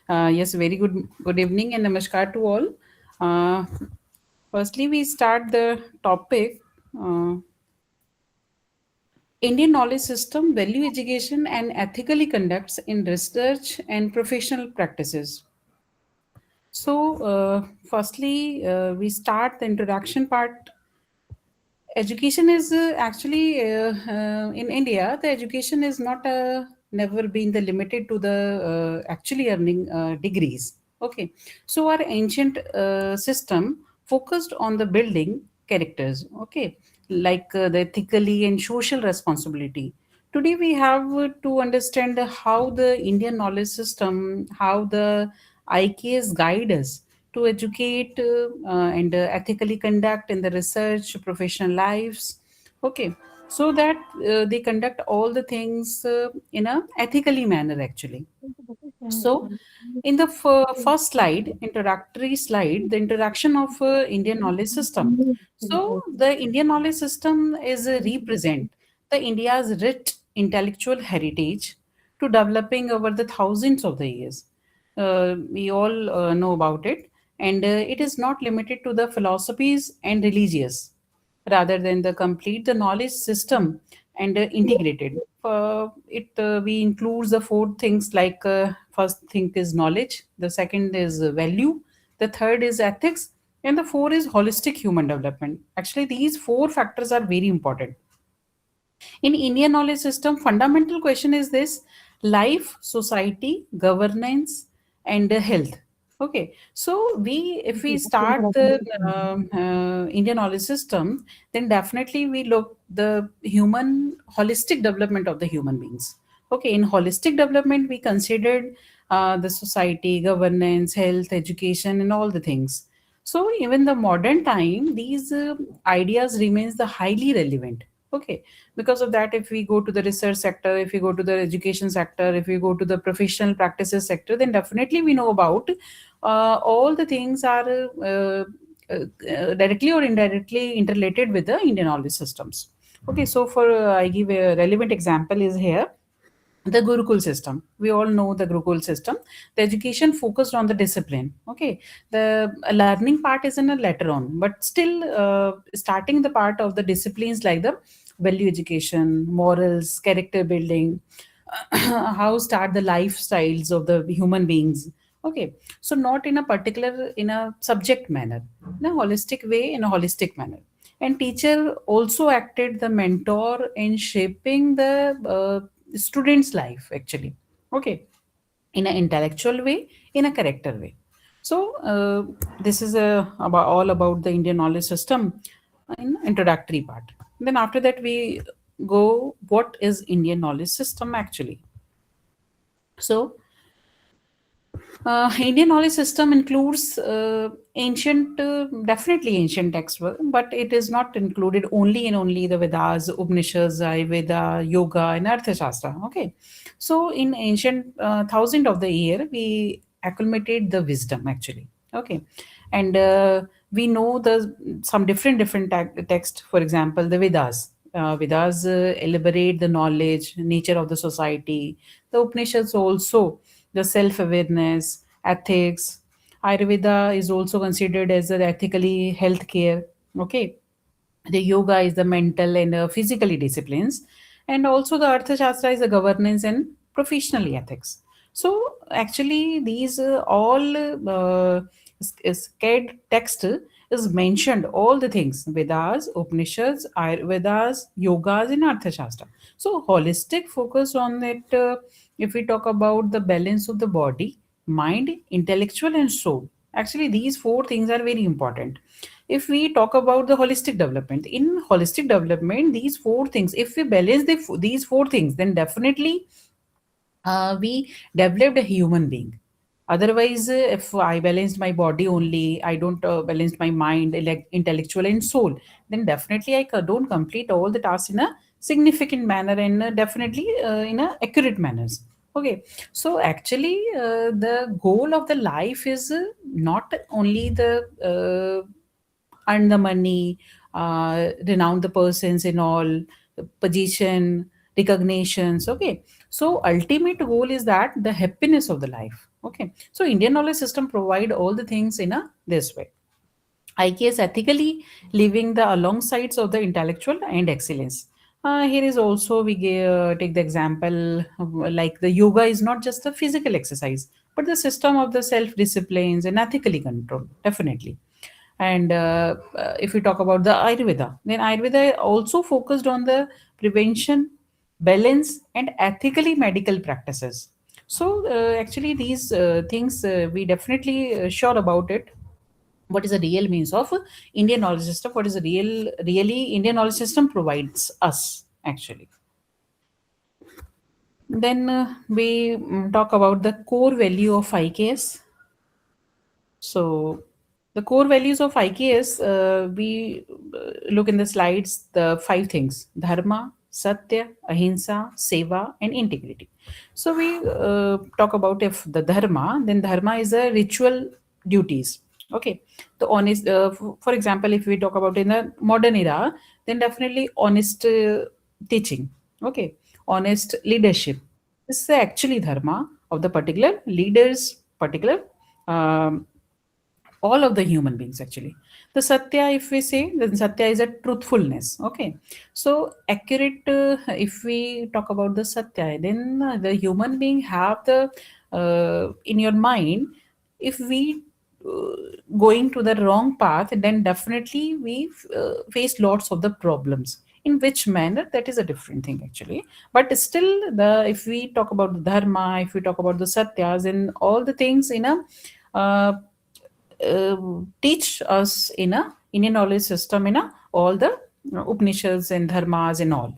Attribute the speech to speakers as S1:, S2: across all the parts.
S1: Yes, very good evening and namaskar to all. Uh, Firstly, we start the topic uh, Indian knowledge system, value education, and ethically conducts in research and professional practices. Firstly, we start the introduction part. Education is actually in India. The education is not never been the limited to the actually earning degrees. Okay, so our ancient system focused on the building characters. Okay, like the ethically and social responsibility. Today we have to understand how the Indian knowledge system, how the IKS guide us to educate and ethically conduct in the research professional lives. Okay, so that they conduct all the things in a ethically manner actually. So, in the first slide, introductory slide, the introduction of Indian knowledge system. So, the Indian knowledge system is represent the India's rich intellectual heritage to developing over the thousands of the years. We all know about it, and it is not limited to the philosophies and religious rather than the complete the knowledge system and integrated. It we includes the four things like first thing is knowledge, the second is value, the third is ethics, and the four is holistic human development. Actually, these four factors are very important in Indian knowledge system. Fundamental question is this: life, society, governance, and health. Okay, so we if we start the Indian knowledge system, then definitely we look the human holistic development of the human beings. Okay, in holistic development we considered the society, governance, health, education, and all the things. So even the modern time, these ideas remains the highly relevant. Okay, because of that, if we go to the research sector, if we go to the education sector, if we go to the professional practices sector, then definitely we know about all the things are directly or indirectly interrelated with the Indian knowledge systems. Okay, so for I give a relevant example is here the Gurukul system. We all know the Gurukul system. The education focused on the discipline. Okay, the learning part is in a later on, but still starting the part of the disciplines like the value education, morals, character building, how start the lifestyles of the human beings. Okay, so not in a particular in a subject manner, in a holistic way, in a holistic manner. And teacher also acted the mentor in shaping the student's life actually. Okay, in an intellectual way, in a character way. So this is about all about the Indian knowledge system in introductory part. Then after that we go what is Indian knowledge system actually. So Indian knowledge system includes definitely ancient textbook, but it is not included only in only the Vedas, Upanishads, Ayurveda, Yoga, and Arthashastra. Okay, so in ancient thousand of the year, we accumulated the wisdom actually. Okay, and we know the some different text. For example, the Vedas. Vedas elaborate the knowledge, nature of the society. The Upanishads also the self-awareness, ethics. Ayurveda is also considered as an ethically healthcare. Okay, the yoga is the mental and physically disciplines, and also the Arthashastra is the governance and professional ethics. So actually, these all scared text is mentioned all the things Vedas, Upanishads, Ayurvedas, yogas, and Arthashastra. So holistic focus on it. If we talk about the balance of the body, mind, intellectual, and soul, actually these four things are very important. If we talk about the holistic development, in holistic development, these four things, if we balance these four things, then definitely we developed a human being. Otherwise, if I balanced my body only, I don't balance my mind, intellectual, and soul, then definitely don't complete all the tasks in a significant manner and definitely in a accurate manners. Okay, so actually, the goal of the life is not only the earn the money, renown the persons in all, position. recognitions. Okay, so ultimate goal is that the happiness of the life. Okay, so Indian knowledge system provide all the things in a this way. IKS ethically living the alongside of the intellectual and excellence. Here is also take the example of, like the yoga is not just a physical exercise, but the system of the self disciplines and ethically control. Definitely. And if we talk about the Ayurveda, then Ayurveda also focused on the prevention, balance, and ethically medical practices. So actually, these things we definitely sure about it. What is the real means of Indian knowledge system? What is the really Indian knowledge system provides us actually? Then we talk about the core value of IKS. So the core values of IKS, we look in the slides, the five things: dharma, satya, ahimsa, seva, and integrity. So we talk about if the dharma, then dharma is a ritual duties. Okay, the honest. For example, if we talk about in the modern era, then definitely honest teaching. Okay, honest leadership. This is actually dharma of the particular leaders, particular. Um, all of the human beings actually. The satya, if we say, then satya is a truthfulness. Okay, so accurate, if we talk about the satya, then the human being have the in your mind, if we going to the wrong path, then definitely we face lots of the problems. In which manner, that is a different thing actually. But still, the if we talk about the dharma, if we talk about the satyas and all the things in a uh, teach us in a Indian knowledge system in a all the Upanishads and dharmas and all.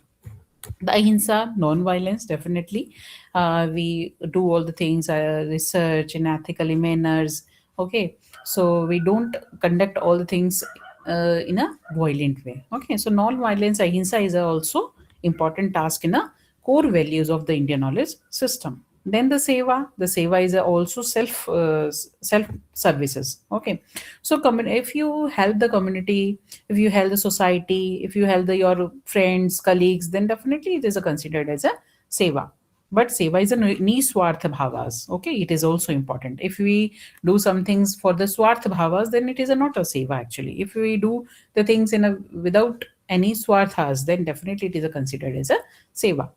S1: The ahimsa, non-violence, definitely. We do all the things, research in ethically manners. Okay, so we don't conduct all the things in a violent way. Okay, so non-violence, ahimsa is also important task in a core values of the Indian knowledge system. Then the seva is also self services. Okay, so if you help the community, if you help the society, if you help your friends, colleagues, then definitely it is considered as a seva. But seva is a niswartha bhavas. Okay, it is also important. If we do some things for the swartha bhavas, then it is not a seva actually. If we do the things in a without any swarthas, then definitely it is considered as a seva.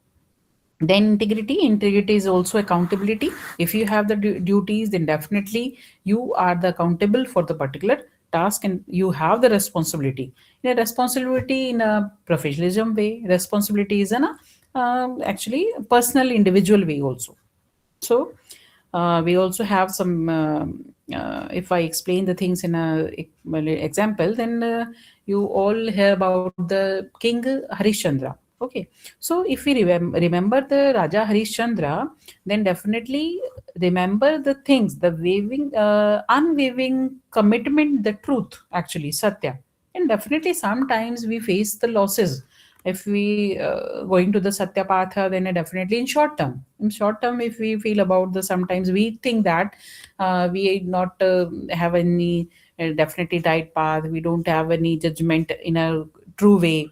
S1: Then integrity is also accountability. If you have the duties, then definitely you are the accountable for the particular task, and you have the responsibility. In a responsibility in a professionalism way, responsibility is in a actually personal individual way also. So we also have some if I explain the things in a well, example, then you all hear about the king Harishchandra. Okay, so if we remember the Raja Harishchandra, then definitely remember the things, the unwavering commitment, the truth, actually, Satya. And definitely sometimes we face the losses. If we going to the Satya Patha, then definitely in short term. In short term, if we feel about the sometimes we think that we not have any definitely right path, we don't have any judgment in a true way,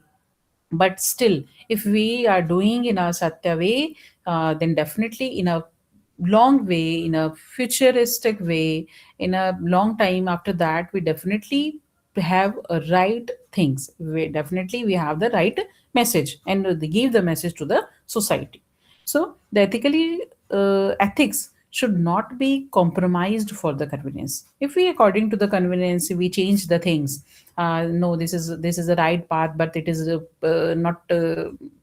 S1: but still if we are doing in a satya way, then definitely in a long way, in a futuristic way, in a long time after that, we definitely have a right things, we have the right message, and they give the message to the society. So the ethics should not be compromised for the convenience. If we according to the convenience we change the things, no, this is the right path, but it is not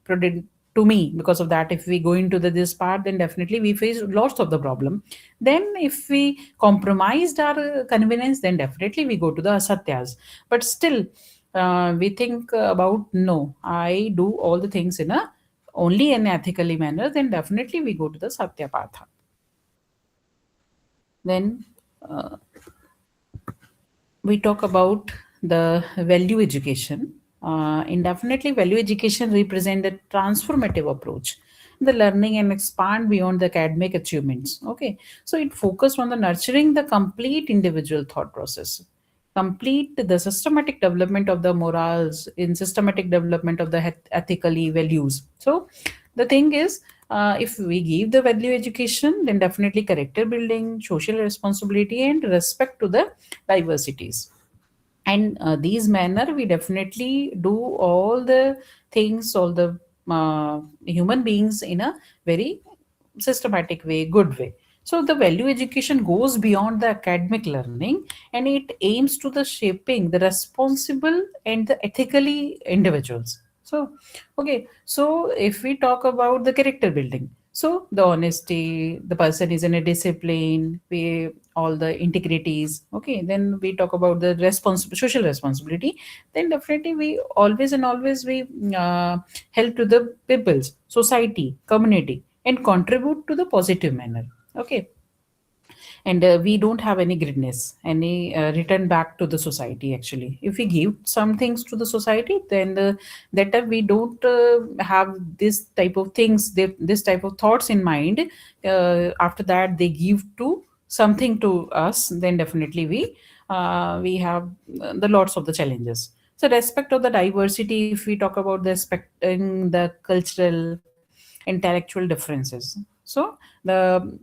S1: prudent to me. Because of that, if we go into this part, then definitely we face lots of the problem. Then if we compromised our convenience, then definitely we go to the asatyas. But still we think about, no, I do all the things in a only in ethically manner, then definitely we go to the satya patha. Then we talk about the value education. Indefinitely, value education represent a transformative approach. The learning and expand beyond the academic achievements. Okay, so it focused on the nurturing the complete individual thought process, complete the systematic development of the morals, in systematic development of the ethically values. So the thing is, if we give the value education, then definitely character building, social responsibility, and respect to the diversities. And these manner, we definitely do all the things, all the human beings in a very systematic way, good way. So the value education goes beyond the academic learning, and it aims to the shaping the responsible and the ethically individuals. So okay, so if we talk about the character building, so the honesty, the person is in a discipline, we all the integrities. Okay, then we talk about the social responsibility. Then definitely we always and always we help to the people's society, community, and contribute to the positive manner. Okay, and we don't have any greediness, any return back to the society. Actually, if we give some things to the society, then that time we don't have this type of things, this type of thoughts in mind. After that they give to something to us, then definitely we have the lots of the challenges. So respect of the diversity, if we talk about the respecting the cultural intellectual differences. So the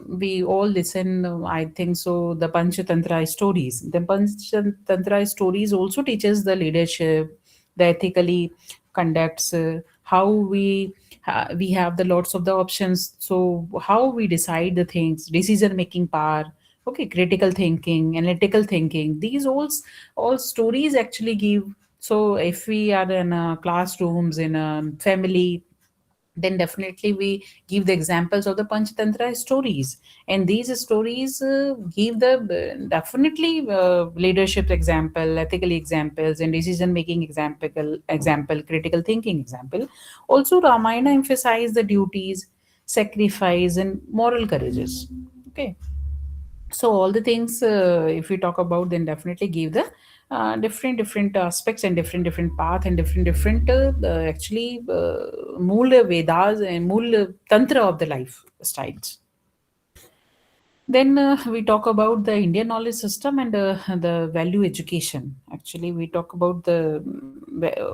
S1: we all listen, I think so, the Panchatantra stories. The Panchatantra stories also teaches the leadership, the ethically conducts, how we have the lots of the options. So how we decide the things, decision making power, okay, critical thinking, analytical thinking. These all stories actually give. So if we are in classrooms, in a family, then definitely we give the examples of the Panchatantra stories, and these stories give the definitely leadership example, ethical examples, and decision making example, critical thinking example. Also Ramayana emphasize the duties, sacrifice, and moral courages. Okay, so all the things, if we talk about, then definitely give the different aspects and different path and different actually mool Vedas and mool tantra of the life styles. Then we talk about the Indian knowledge system and the value education. Actually, we talk about the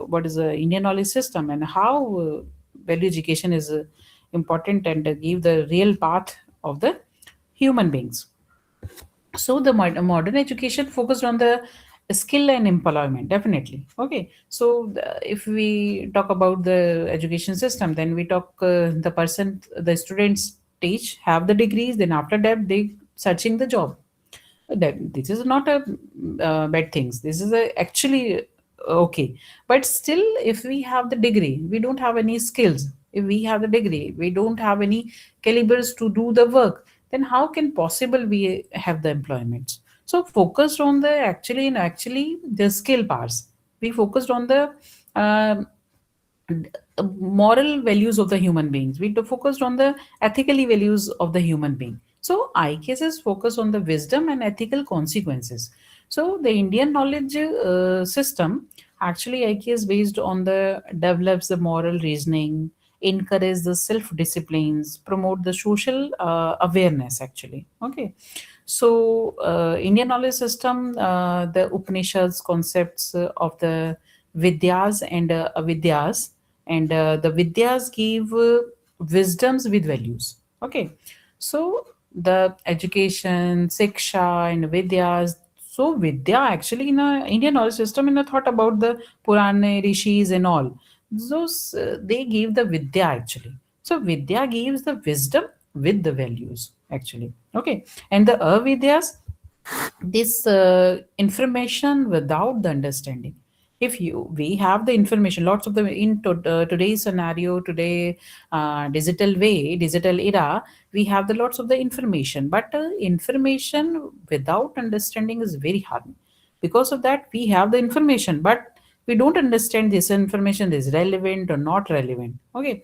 S1: what is the Indian knowledge system and how value education is important, and give the real path of the human beings. So the modern education focused on the skill and employment, definitely. Okay, so if we talk about the education system, then we talk the person, the students teach, have the degrees, then after that they searching the job. That this is not a bad things, this is a actually okay. But still, if we have the degree, we don't have any skills. If we have the degree, we don't have any calibers to do the work, then how can possible we have the employment? So focused on the actually the skill parts. We focused on the uh, moral values of the human beings. We focused on the ethically values of the human being. So IKS focus on the wisdom and ethical consequences. So the Indian knowledge system, actually IKS based on the develops the moral reasoning, encourage the self disciplines, promote the social awareness. Actually, okay. So Indian knowledge system, the Upanishads concepts of the Vidyas and Avidyas, and the Vidyas give wisdoms with values. Okay, so the education, Siksha, and Vidyas. So Vidya actually in a Indian knowledge system, in a thought about the Purana rishis and all. Those they give the Vidya actually. So Vidya gives the wisdom with the values actually. Okay, and the Avidyas, this information without the understanding. If you we have the information, lots of the today's scenario, today digital way, digital era, we have the lots of the information, but information without understanding is very hard. Because of that, we have the information, but we don't understand this information is relevant or not relevant. Okay,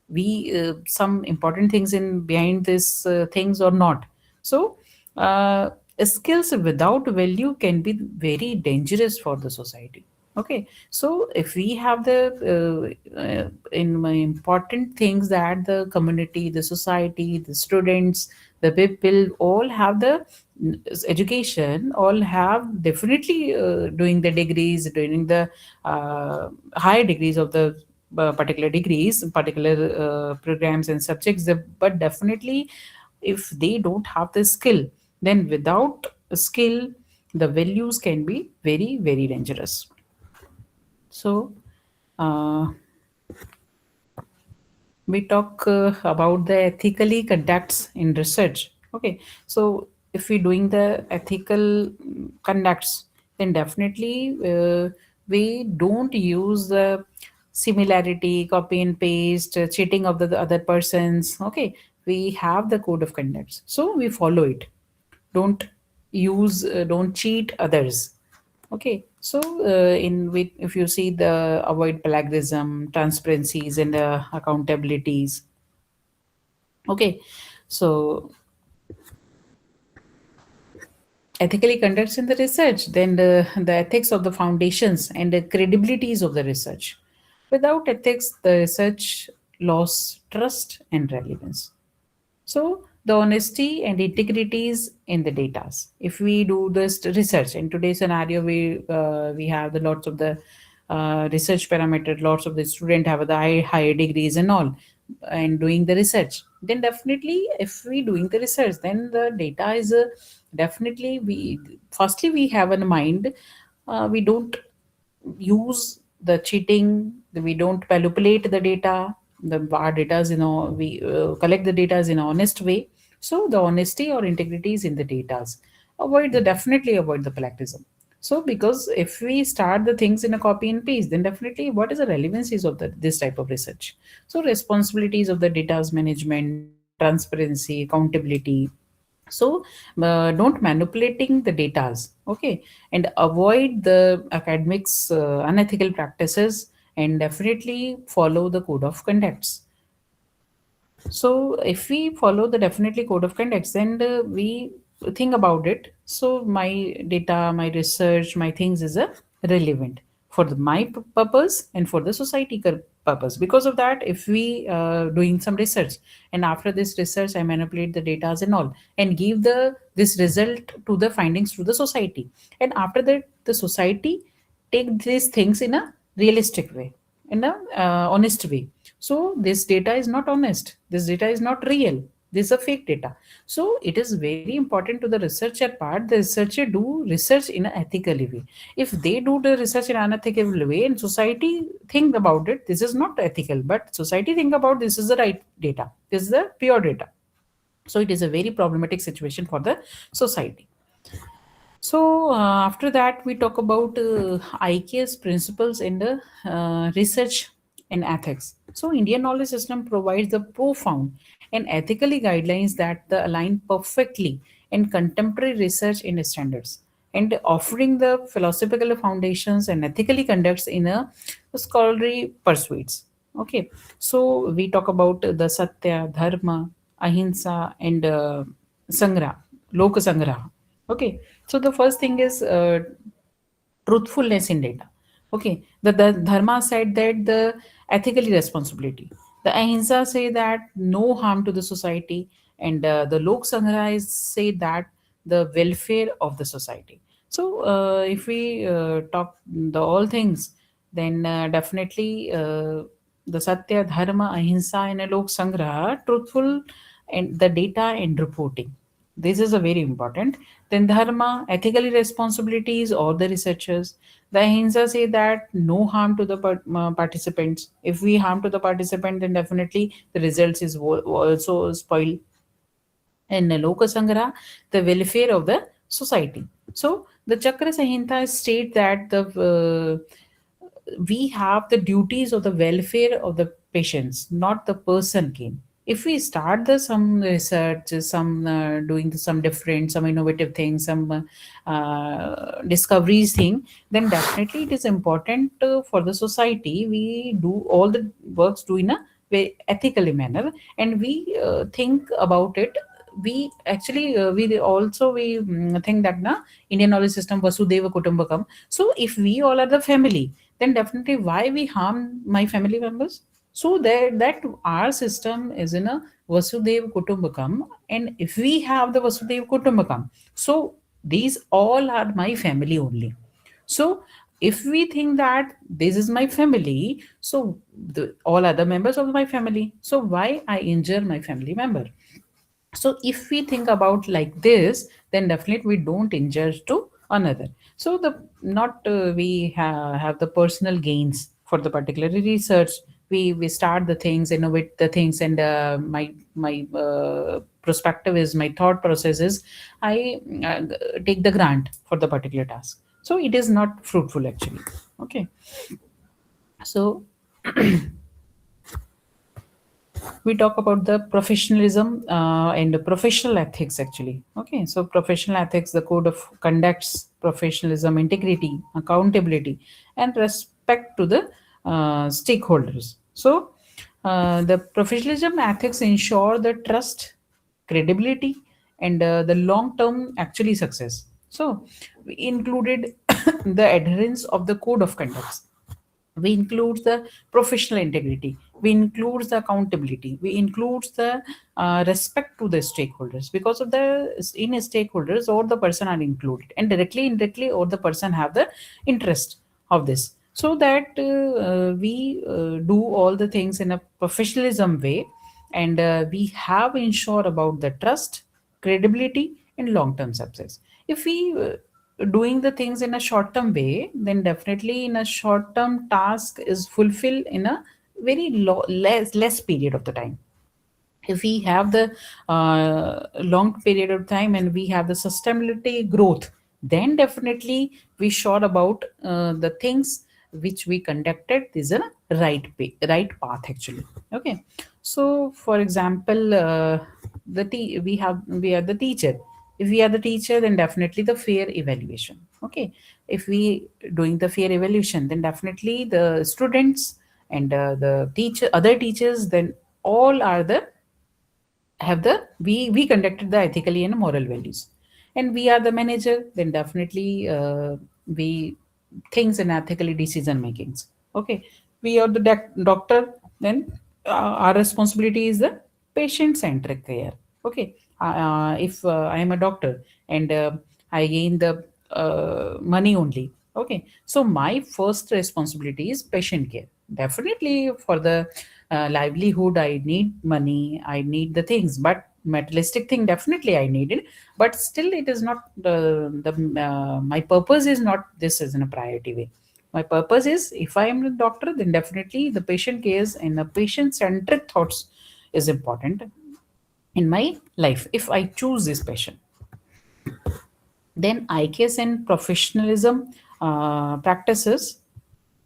S1: we some important things in behind this things or not. So skills without value can be very dangerous for the society. Okay, so if we have the in my important things, that the community, the society, the students, the people all have the education, all have definitely doing the degrees, doing the higher degrees of the particular degrees, particular programs and subjects, but definitely if they don't have the skill, then without skill the values can be very very dangerous. So uh, we talk about the ethically conducts in research. Okay, so if we're doing the ethical conducts, then definitely we don't use the similarity, copy and paste, cheating of the other persons. Okay, we have the code of conducts, so we follow it. Don't use, don't cheat others. Okay, so in with if you see the avoid plagiarism, transparencies, and accountabilities. Okay, so ethically conducts in the research, then the ethics of the foundations and the credibilities of the research. Without ethics, the research loss trust and relevance. So the honesty and integrities in the data. If we do this research in today's scenario, we have the lots of the research parameter, lots of the student have the higher degrees and all, and doing the research. Then definitely, if we doing the research, then the data is definitely we firstly we have in mind. We don't use the cheating, we don't manipulate the data, the our data is, we collect the data in an honest way. So the honesty or integrity is in the data. Avoid the definitely avoid the plagiarism. So because if we start the things in a copy and paste, then definitely what is the relevancies of this type of research? So responsibilities of the data's management, transparency, accountability. So don't manipulating the datas. Okay, and avoid the academics unethical practices, and definitely follow the code of conducts. So if we follow the definitely code of conduct, then we think about it. So my data, my research, my things is relevant for my purpose and for the society purpose. Because of that, if we doing some research, and after this research I manipulate the data and all, and give the this result to the findings to the society, and after that the society take these things in a realistic way, in a honest way. So this data is not honest, this data is not real, this is a fake data. So it is very important to the researcher part, the researcher do research in an ethical way. If they do the research in an unethical way and society think about it, this is not ethical, but society think about this is the right data, this is the pure data. So it is a very problematic situation for the society. So after that, we talk about IKS principles in the research and ethics. So Indian knowledge system provides the profound and ethically guidelines that the align perfectly in contemporary research and standards, and offering the philosophical foundations and ethically conducts in a scholarly pursuits. Okay, so we talk about the Satya, Dharma, Ahimsa, and Sangra, Loka Sangraha. Okay, so the first thing is truthfulness in data. Okay, the dharma said that the ethically responsibility. The ahimsa say that no harm to the society, and the lok sangraha say that the welfare of the society. So if we talk the all things, then definitely the satya, dharma, ahimsa, and a lok sangraha, truthful and the data and reporting. This is a very important. Then dharma, ethically responsibilities of the researchers. The ahimsa say that no harm to the participants. If we harm to the participant, then definitely the results is also spoiled. And Loka Sangra, the welfare of the society. So the Chakra Sahinta state that the we have the duties of the welfare of the patients, not the person came. If we start the some research, some doing some different, some innovative things, some discoveries thing, then definitely it is important for the society. We do all the works do in a very ethically manner, and we think about it. We actually we also we think that na Indian knowledge system vasudeva kutumbakam. So if we all are the family, then definitely why we harm my family members? So there that our system is in a Vasudev Kutumbakam, and if we have the Vasudev Kutumbakam, so these all are my family only. So if we think that this is my family, so all other members of my family, so why I injure my family member? So if we think about like this, then definitely we don't injure to another. So the not we have the personal gains for the particular research. We start the things, innovate the things, and my perspective is, my thought process is, I take the grant for the particular task, so it is not fruitful actually. Okay. So we talk about the professionalism and the professional ethics actually. Okay, so professional ethics, the code of conducts professionalism, integrity, accountability, and respect to the stakeholders. So the professionalism ethics ensure the trust, credibility, and the long term actually success. So we included the adherence of the code of conducts, we include the professional integrity, we include the accountability, we include the respect to the stakeholders, because of the in stakeholders or the person are included, and directly indirectly or the person have the interest of this, so that we do all the things in a professionalism way, and we have ensure about the trust, credibility, and long term success. If we doing the things in a short term way, then definitely in a short term task is fulfilled in a very less period of the time. If we have the long period of time and we have the sustainability growth, then definitely we sure about the things which we conducted is a right path actually. Okay. So for example, we are the teacher. If we are the teacher, then definitely the fair evaluation. Okay. If we doing the fair evaluation, then definitely the students and the teacher, other teachers, then all are the have the we conducted the ethically and moral values, and we are the manager, then definitely we things and ethically decision makings. Okay. We are the doctor, then our responsibility is the patient centric care. Okay. If I am a doctor and I gain the money only. Okay. So my first responsibility is patient care. Definitely for the livelihood, I need money, I need the things, but materialistic thing definitely I need it. But still, it is not the my purpose is not this is in a priority way. My purpose is, if I am a doctor, then definitely the patient cares and the patient centric thoughts is important in my life if I choose this passion. Then IKS and professionalism practices.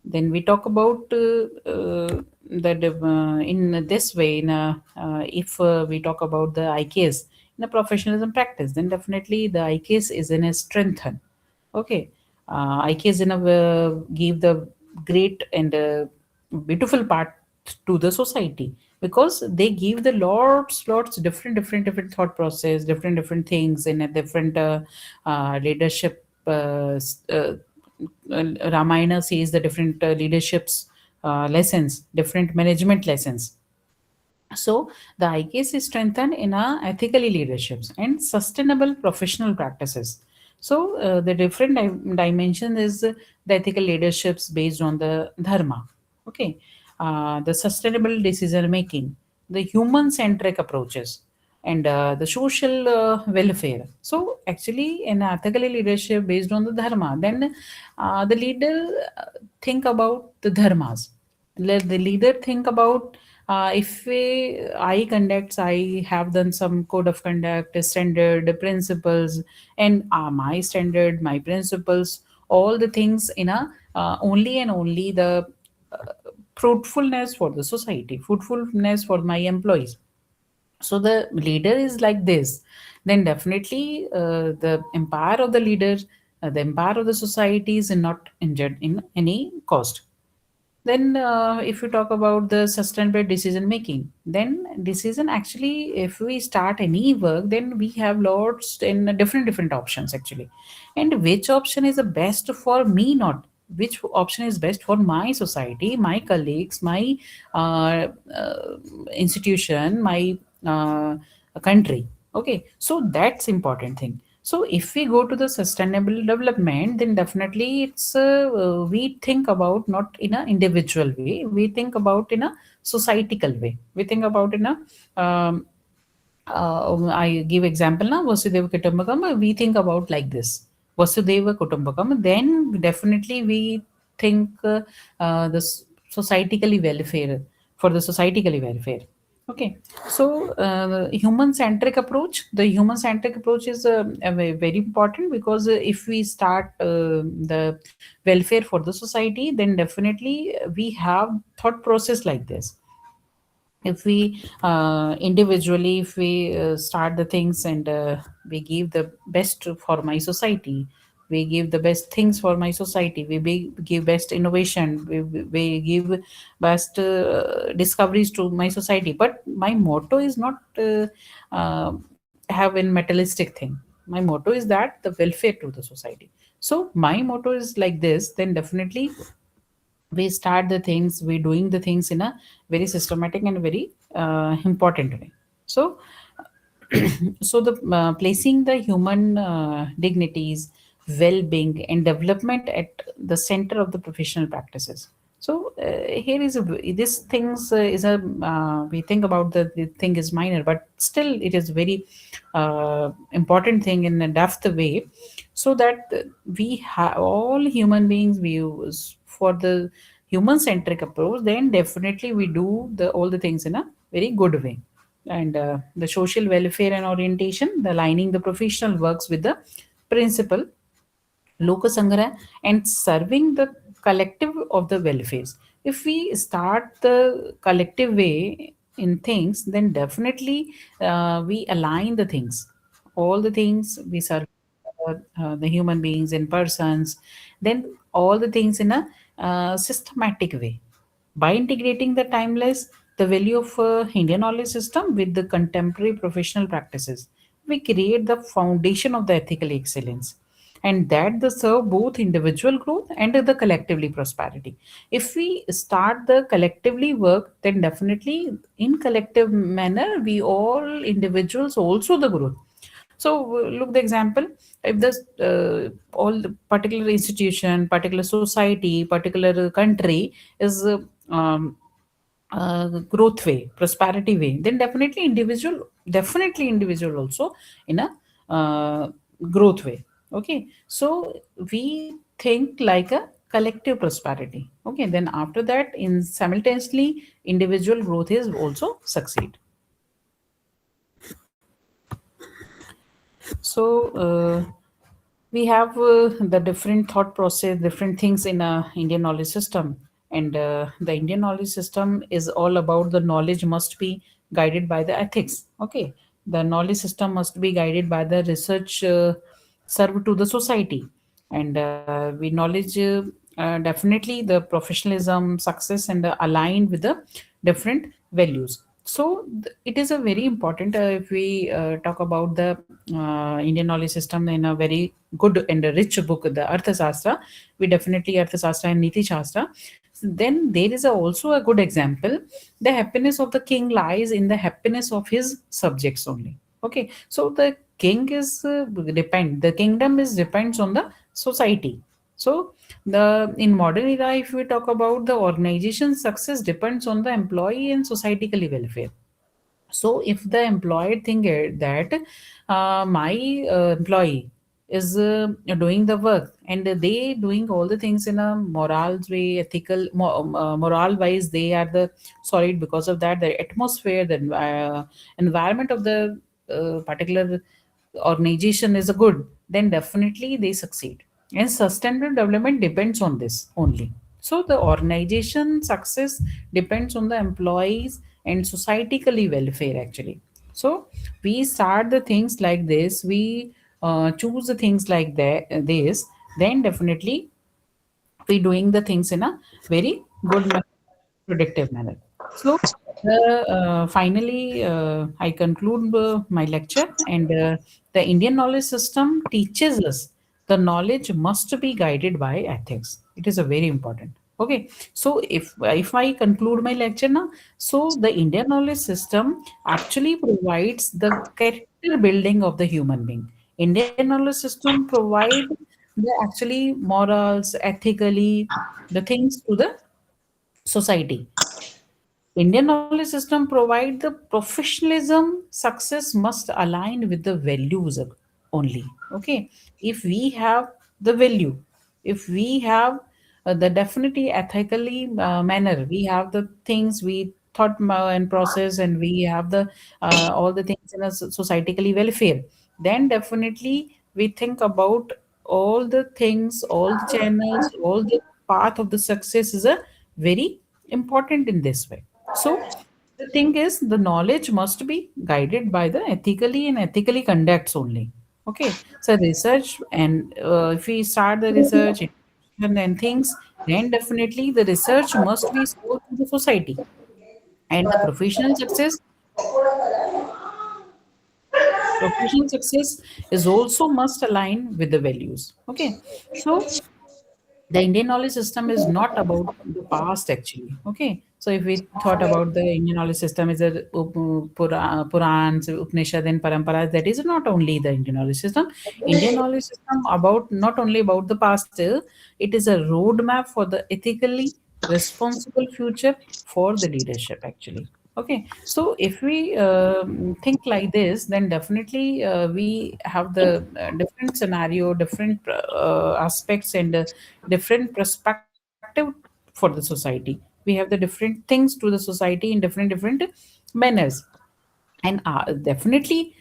S1: Then we talk about that in this way. If we talk about the IKS in a professionalism practice, then definitely the IKS is in a strengthen. Okay. IKS in a give the great and beautiful part to the society, because they give the lots different thought process, different things in a different leadership Ramayana says the different leaderships lessons, different management lessons. So the IKS is strengthened in our ethically leaderships and sustainable professional practices. So the different dimension is the ethical leaderships based on the dharma. Okay. The sustainable decision making, the human centric approaches, and the social welfare. So actually, in ethically leadership based on the dharma, then the leader think about the dharmas. Let the leader think about, if I conducts, I have done some code of conduct, standard, principles, and my standard, my principles, all the things in a only and only the uh, fruitfulness for the society, fruitfulness for my employees. So the leader is like this, then definitely the empire of the leader, the empire of the society is not injured in any cost. Then, if you talk about the sustainable decision making, then decision actually, if we start any work, then we have lots in different options actually, and which option is the best for me, not which option is best for my society, my colleagues, my uh, uh, institution, my country. Okay, so that's important thing. So if we go to the sustainable development, then definitely it's we think about not in a individual way. We think about in a societal way. We think about in a I give example now, Vasudeva Kutumbakam, we think about like this. Vasudeva Kutumbakam, then definitely we think this societally welfare, for the societally welfare. Okay, so the human centric approach is very important, because if we start the welfare for the society, then definitely we have thought process like this. If we individually, if we start the things, and we give the best for my society, we give the best things for my society, give best innovation, we give best discoveries to my society, but my motto is not have in materialistic thing. My motto is that the welfare to the society. So my motto is like this, then definitely we start the things, we doing the things in a very systematic and very important way. So so the placing the human dignities, well-being and development at the center of the professional practices. So here is this things is a we think about the thing is minor, but still it is very important thing in a depth way, so that we have all human beings we use for the human centric approach, then definitely we do the all the things in a very good way. And the social welfare and orientation, the aligning the professional works with the principle Lokasangra and serving the collective of the welfares. If we start the collective way in things, then definitely we align the things, all the things we serve the human beings and persons, then all the things in a systematic way. By integrating the timeless, the value of Indian knowledge system with the contemporary professional practices, we create the foundation of the ethical excellence, and that the serve both individual growth and the collectively prosperity. If we start the collectively work, then definitely in collective manner we all individuals also the growth. So look the example, if this all the particular institution, particular society, particular country is growth way, prosperity way, then definitely individual also in a growth way. Okay, so we think like a collective prosperity. Okay, then after that, in simultaneously, individual growth is also succeed. So we have the different thought process, different things in a Indian knowledge system, and the Indian knowledge system is all about the knowledge must be guided by the ethics. Okay, the knowledge system must be guided by the research served to the society, and we knowledge definitely the professionalism, success, and aligned with the different values. So it is a very important if we talk about the Indian knowledge system in a very good and a rich book, the Arthashastra. We definitely Arthashastra and Niti Shastra. Then there is also a good example. The happiness of the king lies in the happiness of his subjects only. Okay, so the king is depend. The kingdom is depends on the society. So the in modern era, if we talk about the organization success depends on the employee and societally welfare. So if the employer think that my employee is doing the work, and they doing all the things in a moral way, ethical moral wise, they are the solid, because of that the atmosphere, the environment of the particular organization is a good, then definitely they succeed. And sustainable development depends on this only. So the organization success depends on the employees and societally welfare actually. So we start the things like this, we choose the things like that this, then definitely we doing the things in a very good predictive manner. So, finally, I conclude my lecture, and the Indian knowledge system teaches us the knowledge must be guided by ethics. It is a very important. Okay, so if I conclude my lecture now, so the Indian knowledge system actually provides the character building of the human being. Indian knowledge system provide the actually morals, ethically, the things to the society. Indian knowledge system provide the professionalism. Success must align with the values only. Okay, if we have the value, if we have the definitely ethically manner, we have the things we thought and process, and we have the all the things in a societally welfare. Then definitely we think about all the things, all the channels, all the path of the success is a very important in this way. So the thing is, the knowledge must be guided by the ethically and ethically conducts only. Okay, so research, and if we start the research and things, then definitely the research must be sold to the society, and the professional success is also must align with the values. Okay, so the Indian knowledge system is not about the past actually. Okay, so if we thought about the Indian knowledge system is a Purans, Upanishad, and Paramparas, that is not only the Indian knowledge system. Indian knowledge system about not only about the past, it is a roadmap for the ethically responsible future for the leadership actually. Okay, so if we think like this, then definitely we have the different scenario, different aspects, and different perspective for the society. We have the different things to the society in different manners. And definitely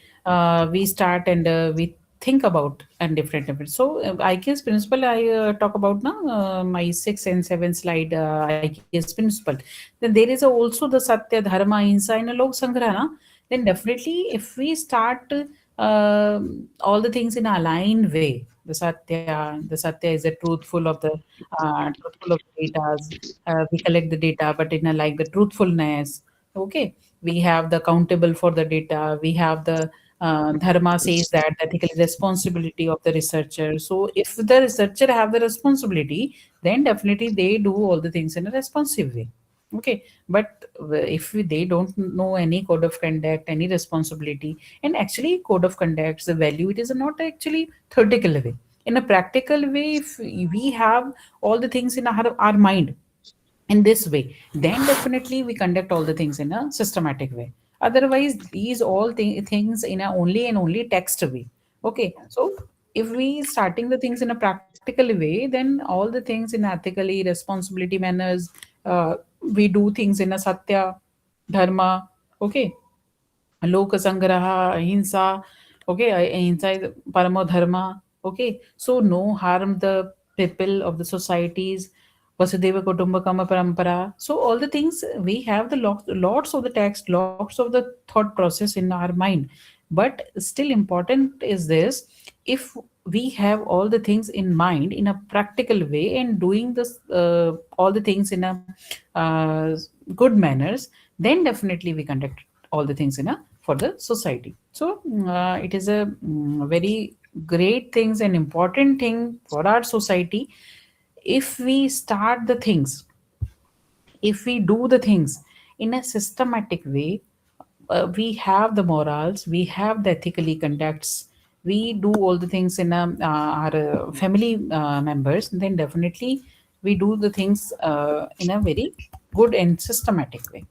S1: we start and we think about and different so IKS principle I talk about now my 6 and 7 slide IKS principle. Then there is also the satya dharma ahimsa in a lok sangrah na. Then definitely if we start all the things in a aligned way, the satya is a truthful of the data. We collect the data but in a like the truthfulness. Okay, we have the accountable for the data, we have the dharma says that ethical responsibility of the researcher. So if the researcher have the responsibility, then definitely they do all the things in a responsive way. Okay, but if they don't know any code of conduct, any responsibility, and actually code of conduct, the value, it is not actually theoretical way. In a practical way, if we have all the things in our mind in this way, then definitely we conduct all the things in a systematic way. Otherwise these all things in a only and only text way. Okay, so if we starting the things in a practical way, then all the things in ethically responsibility manners, we do things in a satya dharma. Okay, Loka Sangraha, Ahimsa. Okay, Ahimsa is Paramo Dharma. Okay, so no harm the people of the societies. Vasudeva Kutumbakama Parampara. So all the things we have the lots of the text, lots of the thought process in our mind. But still important is this: if we have all the things in mind in a practical way and doing this all the things in a good manners, then definitely we conduct all the things in a for the society. So it is a very great things and important thing for our society. If we start the things, if we do the things in a systematic way, we have the morals, we have the ethically conducts, we do all the things in our family members, then definitely we do the things in a very good and systematic way.